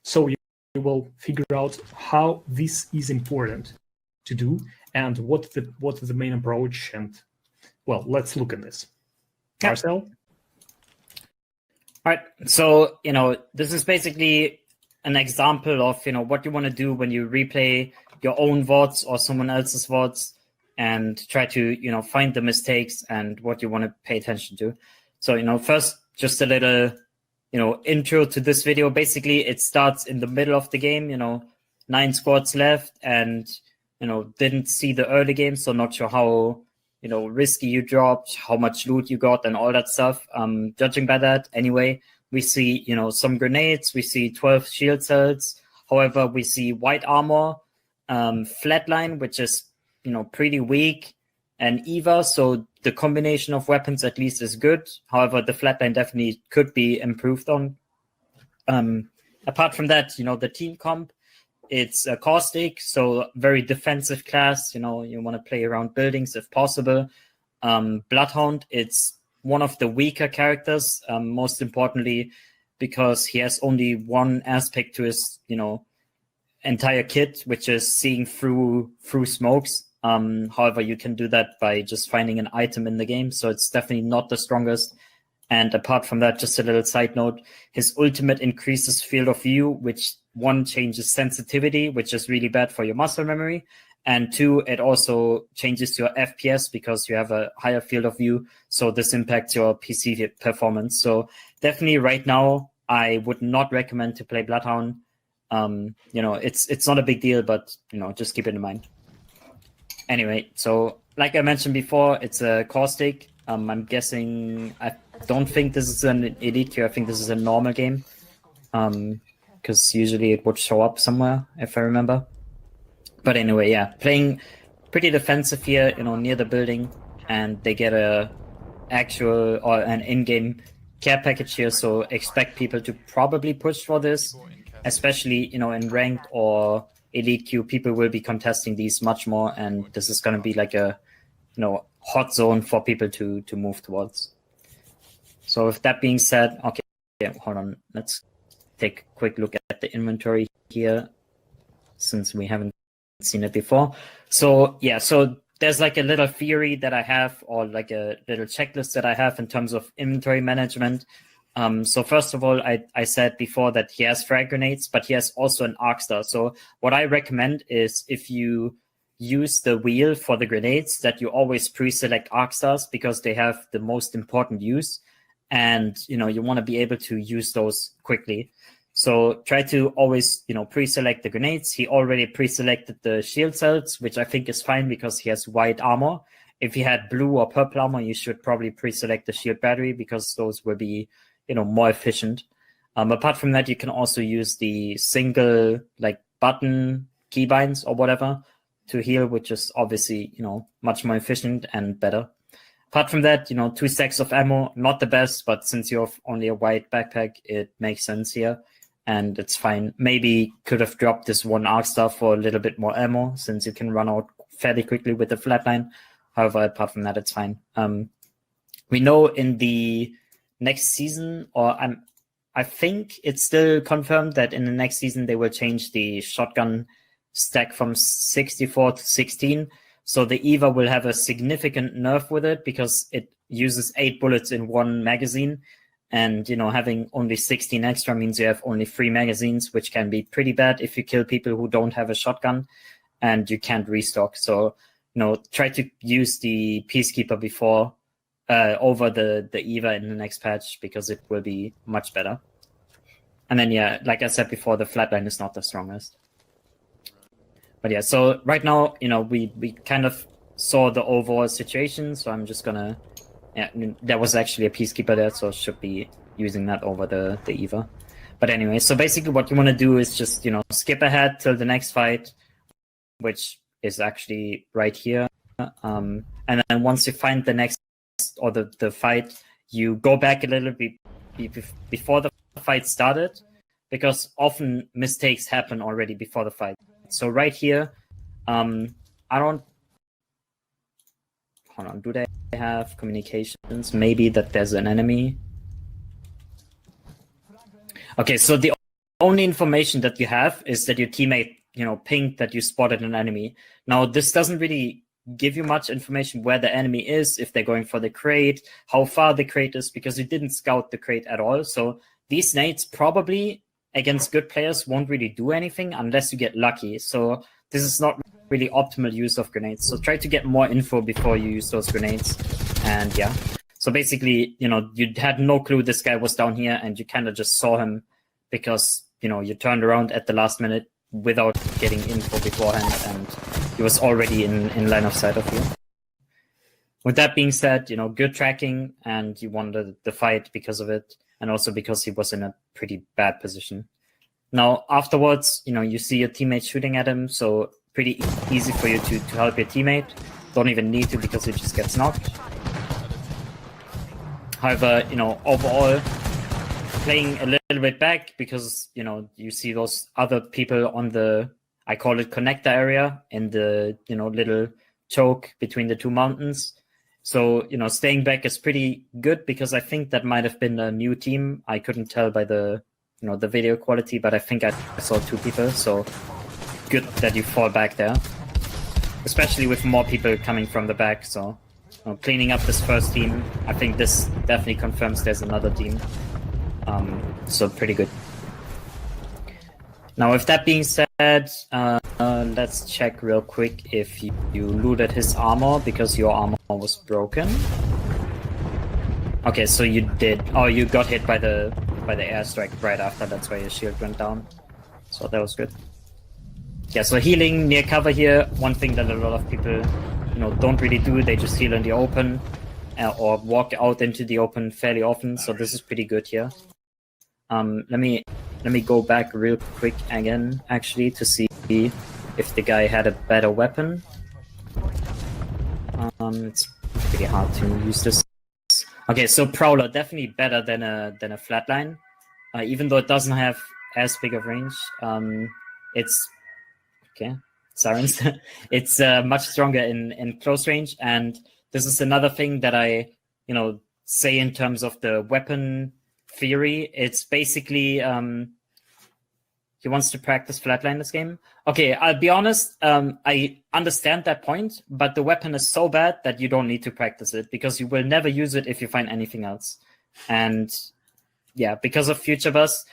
So you will figure out how this is important to do and what the main approach. And well, let's look at this. Marcel? All right. So, this is basically an example of, what you want to do when you replay your own VODs or someone else's VODs and try to, find the mistakes and what you want to pay attention to. So, first, just a little, intro to this video. Basically, it starts in the middle of the game, 9 squads left and, didn't see the early game. So not sure how, risky you dropped, how much loot you got and all that stuff. Judging by that, anyway, we see, some grenades, we see 12 shield cells. However, we see white armor, flatline, which is, pretty weak, and Eva. So the combination of weapons at least is good. However, the flatline definitely could be improved on. Apart from that, the team comp, it's a caustic, so very defensive class. You want to play around buildings if possible. Bloodhound, it's one of the weaker characters, most importantly, because he has only one aspect to his, entire kit, which is seeing through smokes. However, you can do that by just finding an item in the game, so it's definitely not the strongest. And apart from that, just a little side note, his ultimate increases field of view, which 1 changes sensitivity, which is really bad for your muscle memory. And 2, it also changes your FPS because you have a higher field of view. So this impacts your PC performance. So definitely right now, I would not recommend to play Bloodhound. It's not a big deal, but, just keep it in mind. Anyway, so like I mentioned before, it's a caustic. I'm guessing, I don't think this is an elite queue. I think this is a normal game. Because usually it would show up somewhere, if I remember. But anyway, yeah, playing pretty defensive here, near the building, and they get an in-game care package here, so expect people to probably push for this, especially, in ranked or elite queue, people will be contesting these much more, and this is going to be like a, hot zone for people to move towards. So with that being said, okay, yeah, hold on, let's take a quick look at the inventory here, since we haven't seen it before. So yeah, so there's like a little theory that I have, or like a little checklist that I have in terms of inventory management. So first of all, I said before that he has frag grenades, but he has also an Arcstar. So what I recommend is, if you use the wheel for the grenades, that you always pre-select Arcstars, because they have the most important use. And, you want to be able to use those quickly. So try to always, pre-select the grenades. He already pre-selected the shield cells, which I think is fine because he has white armor. If he had blue or purple armor, you should probably pre-select the shield battery, because those will be, more efficient. Apart from that, you can also use the single, button keybinds or whatever to heal, which is obviously, much more efficient and better. Apart from that, 2 stacks of ammo, not the best, but since you have only a white backpack, it makes sense here, and it's fine. Maybe could have dropped this 1 Arcstar for a little bit more ammo, since you can run out fairly quickly with the flatline. However, apart from that, it's fine. We know in the next season, or I think it's still confirmed that in the next season they will change the shotgun stack from 64 to 16. So the Eva will have a significant nerf with it, because it uses 8 bullets in 1 magazine. And, having only 16 extra means you have only 3 magazines, which can be pretty bad if you kill people who don't have a shotgun and you can't restock. So, try to use the Peacekeeper before over the Eva in the next patch, because it will be much better. And then, yeah, like I said before, the flatline is not the strongest. But yeah, so right now, we kind of saw the overall situation, so I'm just gonna, yeah, there was actually a Peacekeeper there, so should be using that over the Eva. But anyway, so basically what you want to do is just, skip ahead till the next fight, which is actually right here. And then once you find the next, or the fight, you go back a little bit before the fight started, because often mistakes happen already before the fight. So right here, hold on, do they have communications? Maybe that there's an enemy. Okay, so the only information that you have is that your teammate, pinged that you spotted an enemy. Now, this doesn't really give you much information where the enemy is, if they're going for the crate, how far the crate is, because you didn't scout the crate at all. So these nades probably against good players won't really do anything unless you get lucky. So this is not really optimal use of grenades. So try to get more info before you use those grenades. And yeah, so basically, you had no clue this guy was down here, and you kind of just saw him because, you turned around at the last minute without getting info beforehand, and he was already in line of sight of you. With that being said, good tracking, and you won the fight because of it, and also because he was in a pretty bad position. Now, afterwards, you see your teammate shooting at him, so pretty easy for you to help your teammate. Don't even need to, because he just gets knocked. However, overall, playing a little bit back because, you see those other people on the, I call it connector area, in the, little choke between the two mountains. So, staying back is pretty good, because I think that might have been a new team. I couldn't tell by the, the video quality, but I think I saw two people. So good that you fall back there, especially with more people coming from the back. So cleaning up this first team, I think this definitely confirms there's another team. So pretty good. Now, with that being said, let's check real quick if you looted his armor, because your armor was broken. Okay, so you did. Oh, you got hit by the airstrike right after. That's why your shield went down. So that was good. Yeah, so healing near cover here, one thing that a lot of people, don't really do. They just heal in the open or walk out into the open fairly often. So this is pretty good here. Let me go back real quick again, actually, to see if the guy had a better weapon. It's pretty hard to use this. Okay, so Prowler definitely better than a Flatline, even though it doesn't have as big of range. It's okay, Sirens. It's much stronger in close range, and this is another thing that I say in terms of the weapon theory. It's basically he wants to practice Flatline this game. Okay, I'll be honest, I understand that point, but the weapon is so bad that you don't need to practice it, because you will never use it if you find anything else. And yeah, because of Future Bus,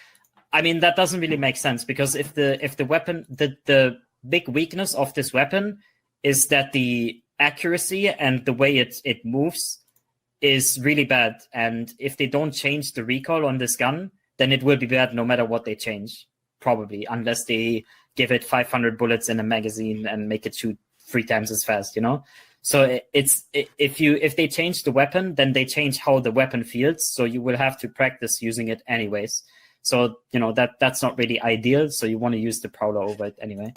I mean, that doesn't really make sense, because if the weapon, the big weakness of this weapon is that the accuracy and the way it moves is really bad. And if they don't change the recoil on this gun, then it will be bad no matter what they change, probably, unless they give it 500 bullets in a magazine and make it shoot 3 times as fast, So if they change the weapon, then they change how the weapon feels. So you will have to practice using it anyways. So, that's not really ideal. So you want to use the Prowler over it anyway.